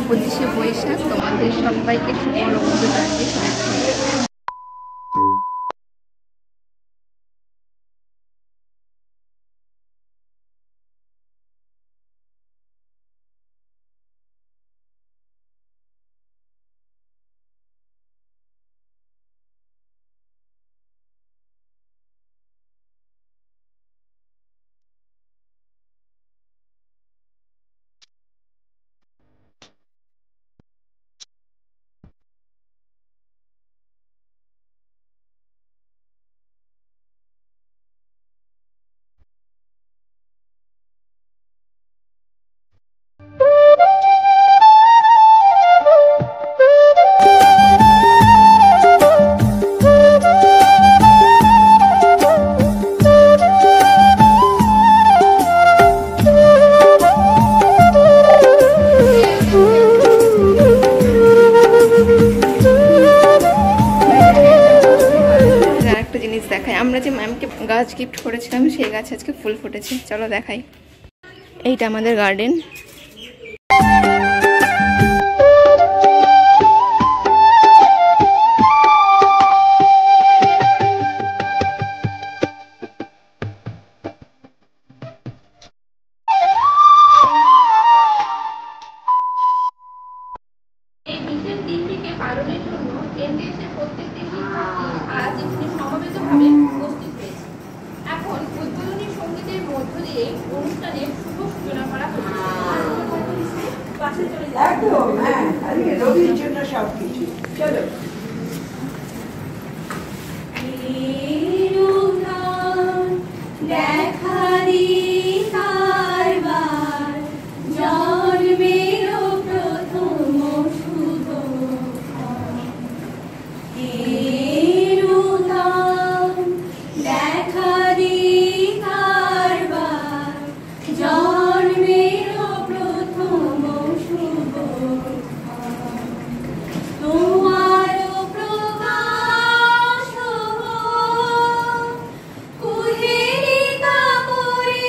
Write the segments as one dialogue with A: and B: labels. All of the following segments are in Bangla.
A: 25শে বৈশাখ তোমাদের সবাইকে শুভ রবীন্দ্র জয়ন্তী শুভেচ্ছা। দেখাই, আমরা যে ম্যামকে গাছ গিফট করেছিলাম সেই গাছে আজকে ফুল ফুটেছে, চলো দেখাই। এইটা আমাদের গার্ডেন। এই বিশেষ দিনটিকে পালনের জন্য এনডিএসের প্রত্যেকটি শিক্ষার্থী আজ এখানে সমবেতভাবে উপস্থিত হয়েছে। এখন উদ্বোধনী সঙ্গীতের মধ্য দিয়ে অনুষ্ঠানের শুভ সূচনা করা হচ্ছে। পাশে চলে যাই। একদম, হ্যাঁ, আজকে রবির জন্য সবকিছু। চলো। দেখা দি কারবার জন্মের প্রথম শুভ দেখা দি কারবার জন্মের প্রথম শুভ তোমার প্রকাশ কুহেলিকা করে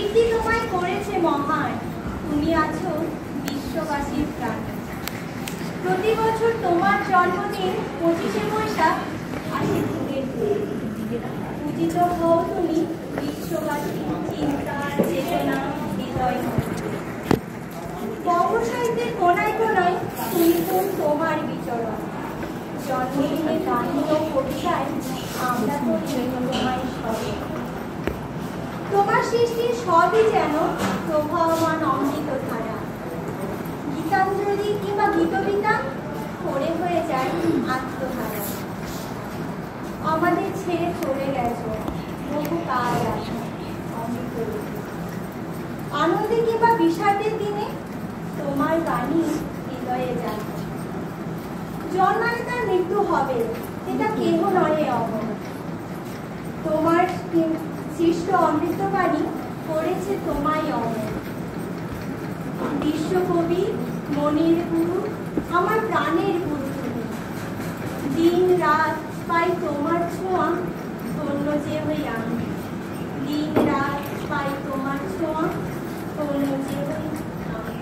B: কীর্তি তোমায় করেছে মহান, তুমি আছো বিশ্ববাসীর প্রাণ। প্রতি বছর তোমার জন্মদিন 25শে বৈশাখ আসে যুগের দিন। পূজিত হও তুমি বিশ্ববাসী চিন্তা চেতনা হৃদয়। বঙ্গ সাহিত্যের কোনায় কোনায় তুমি তোমার বিচরণ। জন্মদিনে গান ও কবিতায় আমরা তো তোমায় স্মরণ। তোমার সৃষ্টির সবই যেন প্রবাহমান অমৃত ধারা। গীতাঞ্জলি কিংবা গীতবিতা পড়ে হয়ে যায় আত্মহারা। আমাদের ছেড়ে চলে গেছো বহু কাল আগে অমৃত রূপে। আনন্দে কিংবা বিষাদের দিনে তোমার বাণী হৃদয়ে যায়। জন্মালে তার মৃত্যু হবে, এটা কেহ নয় অমর। তোমার সৃষ্ট অমৃতবাণী করেছে তোমায় অমর। বিশ্বকবি মনের গুরু, আমার প্রাণের গুরু তুমি। দিন রাত পাই তোমার ছোঁয়া, ধন্য যে হই আমি। দিন রাত পাই তোমার ছোঁয়া, ধন্য যে হই আমি।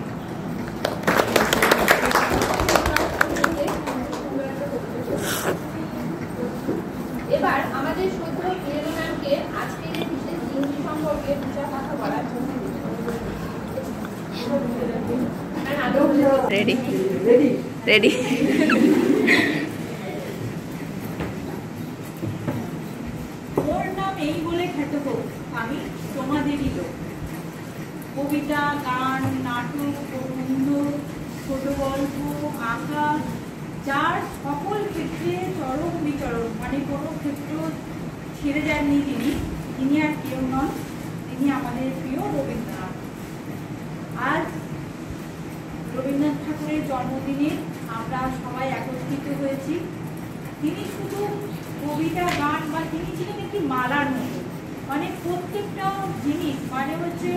A: এবার আমাদের শুদ্ধ প্রিয় ম্যামকে আজকের এই বিশেষ দিনটি সম্পর্কে দুটো কথা বলার জন্য
C: রেডি রেডি রেডি।
D: ওর নাম এই বলে খ্যাত হোক, আমি তোমাদেরই লোক। কবিতা, গান, নাটক, প্রবন্ধ, ছোট গল্প, আঁকা, যার সকল ক্ষেত্রে চরম বিচরণ, মানে কোনো ক্ষেত্র ছেড়ে যাননি তিনি আর কেউ নন, তিনি আমাদের প্রিয় রবীন্দ্রনাথ। আজ রবীন্দ্রনাথ ঠাকুরের জন্মদিনে আমরা সবাই একত্রিত হয়েছি। তিনি শুধু কবিতা, গান বা তিনি ছিলেন একটি মালার মতো, মানে প্রত্যেকটা জিনিস, মানে হচ্ছে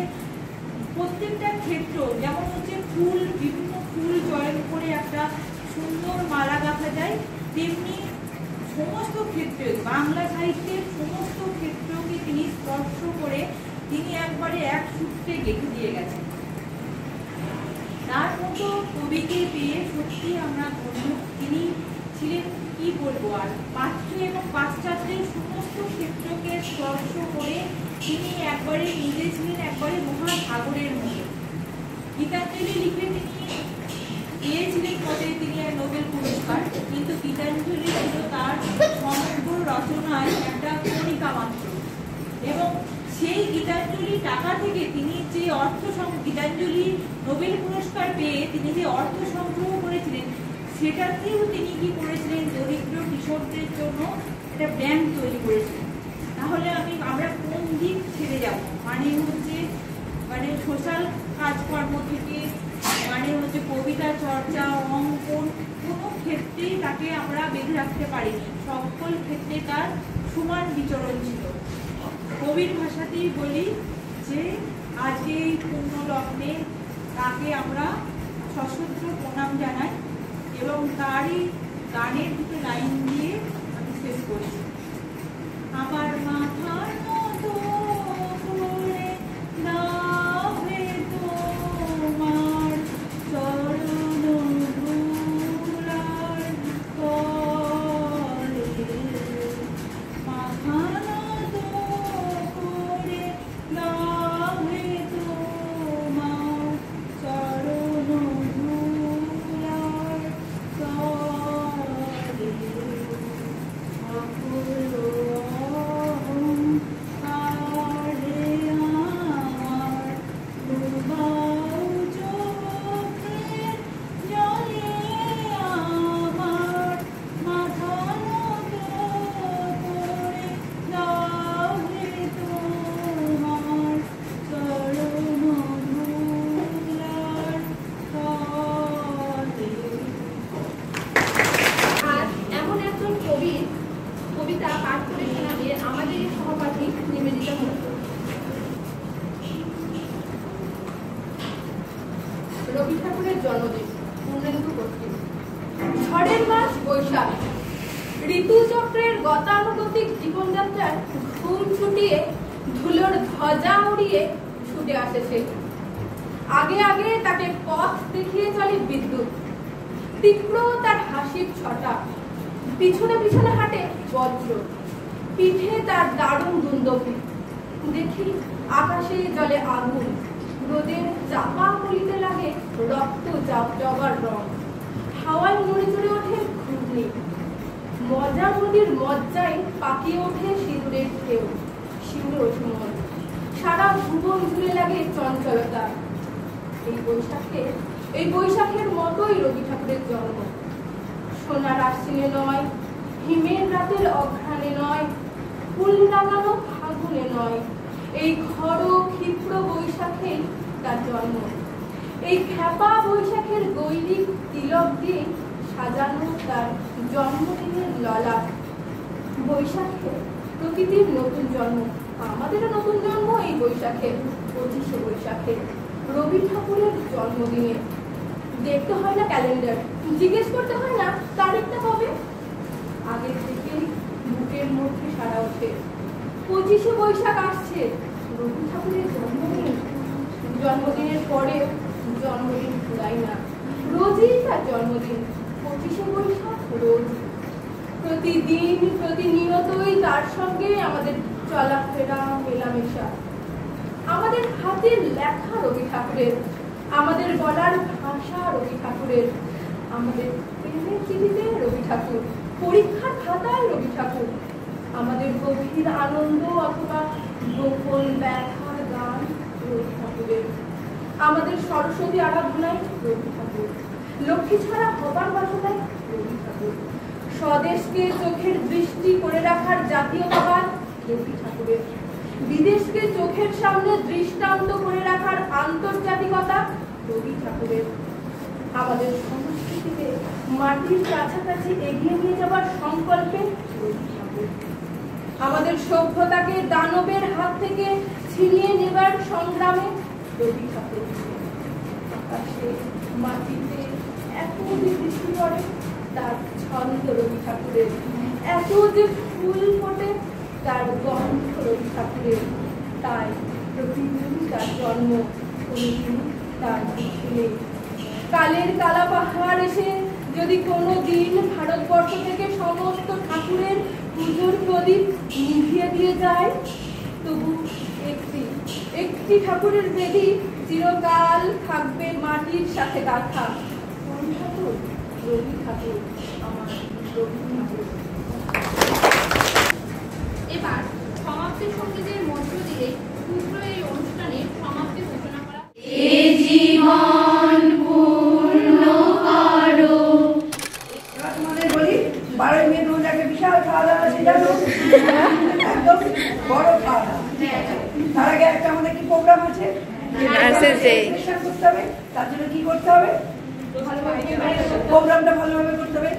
D: প্রত্যেকটা ক্ষেত্র, যেমন হচ্ছে ফুল, বিভিন্ন ফুল চয়ন করে একটা সুন্দর মালা গাঁথা যায়, তেমনি সমস্ত ক্ষেত্রে বাংলা সাহিত্যের সমস্ত ক্ষেত্রকে তিনি স্পর্শ করে তিনি একবারে এক সূত্রে গেঁথে দিয়ে গেছেন। তার মতো কবিকে পেয়ে সত্যি আমরা ধন্য। তিনি ছিলেন কি বলবো আর, পাশ্চাত্য এবং পাশ্চাত্যের সমস্ত ক্ষেত্রকে স্পর্শ করে তিনি একবারে নিজে ছিলেন একবারে মহাসাগরের মতো। গীতাঞ্জলি লিখে তিনি পেয়েছিলেন পদে তিনি নোবেল পুরস্কার, কিন্তু গীতাঞ্জলি ছিল তার সমগ্র রচনায় একটা কণিকা মাত্র। এবং সেই গীতাঞ্জলি টাকা থেকে তিনি যে গীতাঞ্জলি নোবেল পুরস্কার পেয়ে তিনি যে অর্থ সংগ্রহ করেছিলেন, সেটাতেও তিনি কি করেছিলেন, দরিদ্র কৃষকদের জন্য একটা ব্যাংক তৈরি করেছিলেন। তাহলে আমরা কোন দিক ছেড়ে যাব, মানে সোশ্যাল কাজকর্ম থেকে, মানে হচ্ছে কবিতা চর্চা, অঙ্কন, কোনো ক্ষেত্রেই তাকে আমরা বেঁধে রাখতে পারিনি। সকল ক্ষেত্রে তার সমান বিচরণ ছিল। কবির ভাষাতেই বলি যে আজকে এই পূর্ণ লগ্নে তাকে আমরা সশস্ত্র প্রণাম জানাই এবং তারই গানের দুটো লাইন দিয়ে আমি শেষ করছি। আমার মাথার মতো করে নাও হে তোমার চরণ ধুলার তলে, মাথা নত করে নাও হে তোমার চরণ ধুলার তলে,
A: কবিতা পাঠ করে শোনাবে আমাদের সহপাঠী নিবেদিতা মণ্ডল। রবি ঠাকুরের জন্মদিন, পূর্ণেন্দু কর্তৃক। ঝড়ের মাস বৈশাখ, ঋতুচক্রের গতানুগতিক জীবনযাত্রার ঘুম ছুটিয়ে ধুলোর ধ্বজা উড়িয়ে ছুটে আসে সে। আগে আগে তাকে পথ দেখিয়ে চলে বিদ্যুৎ, তীব্র তার হাসির ছটা, পিছনে পিছনে হাঁটে বজ্র, পিঠে তার দারুণ দুন্দুভি। দেখি আকাশে জলে আগুন, রোদের চাপা পড়িতে লাগে রক্ত জবার রং, হাওয়ায় নড়ে চড়ে ওঠে ঘূর্ণি, মজা নদীর মজ্জায় পাকিয়ে ওঠে সিঁদুরের ঢেউ, শিউরে ওঠে মন, সারা ভুবন জুড়ে লাগে চঞ্চলতা। এই বৈশাখের মতোই রবি ঠাকুরের জন্ম। সোনার আশ্বিনে নয়, হিমের রাতের অঘ্রাণে নয়, ফুল লাগানো ফাগুনে নয়, এই খড় ক্ষিপ্র বৈশাখেই তার জন্ম। এই খ্যাপা বৈশাখের গৈরিক তিলক দিয়ে সাজানো তার জন্মদিনের ললাট। বৈশাখে প্রকৃতির নতুন জন্ম, আমাদেরও নতুন জন্ম এই বৈশাখে, 25শে বৈশাখে, রবি ঠাকুরের জন্মদিনে। দেখতে হয় না ক্যালেন্ডার, জিজ্ঞেস করতে হয় না তারিখটা কবে, আগে থেকেই বুকের মধ্যে সারা ওঠে 25শে বৈশাখ আসছে, রবি ঠাকুরের জন্মদিন। জন্মদিনের পরে জন্মদিন ভুলাই না, রোজই তার জন্মদিন, 25শে বৈশাখ রোজ। প্রতিদিন প্রতিনিয়তই তার সঙ্গে আমাদের চলাফেরা মেলামেশা। আমাদের হাতের লেখা রবি ঠাকুরের, আমাদের গলার ভাষা রবি ঠাকুরের, আমাদের প্রেমের চিঠিতে রবি ঠাকুর, পরীক্ষার খাতায় রবি ঠাকুর, আমাদের গভীর আনন্দ অথবা গোপন ব্যথার গান রবি ঠাকুরের, আমাদের সরস্বতী আরাধনায় রবি ঠাকুর, লক্ষ্মী ছাড়া হবার বাসনায় রবি ঠাকুর, স্বদেশকে চোখের দৃষ্টি করে রাখার জাতীয়তাবাদ রবি ঠাকুরের, বিদেশকে চোখের সামনে দৃষ্টান্ত করে রাখার আন্তর্জাতিকতা রবি ঠাকুরের, আমাদের সংস্কৃতিতে মাটির কাছাকাছি এগিয়ে নিয়ে যাবার সংকল্পে রবি ঠাকুর, আমাদের সভ্যতাকে দানবের হাত থেকে ছিনিয়ে নেবার সংগ্রামে রবি ঠাকুর। আকাশে মাটিতে এত যে বৃষ্টি পড়ে তার ছন্দ রবি ঠাকুরের, এত যে ফুল ফোটে তার গন্ধ রবি ঠাকুরের। তাই প্রতিদিন তার জন্ম, কোনদিন তার মৃত্যু নেই। কালের কালা পাহাড় এসে যদি কোনো দিন ভারতবর্ষ থেকে সমস্ত ঠাকুরের পুজোর প্রদীপ নিভিয়ে দিয়ে যায়, তবু একটি ঠাকুরের বেদি চিরকাল থাকবে মাটির সাথে গাঁথা। কোন ঠাকুর? রবি ঠাকুর, আমার রবি ঠাকুর। এবার সমাপ্তি সঙ্গীতের মধ্য দিয়ে ক্ষুদ্র এই অনুষ্ঠানের সমাপ্তি ঘোষণা করা। এ জীবন পূর্ণ করো।
C: তোমাদের বলি 12 মে রোজ একটা বিশাল খাওয়া দাওয়া আছে, জানো? একদম বড় খাওয়া দাওয়া। তার আগে একটা আমাদের কি প্রোগ্রাম আছে, করতে হবে। তার জন্য কি করতে হবে? প্রোগ্রামটা ভালোভাবে করতে হবে।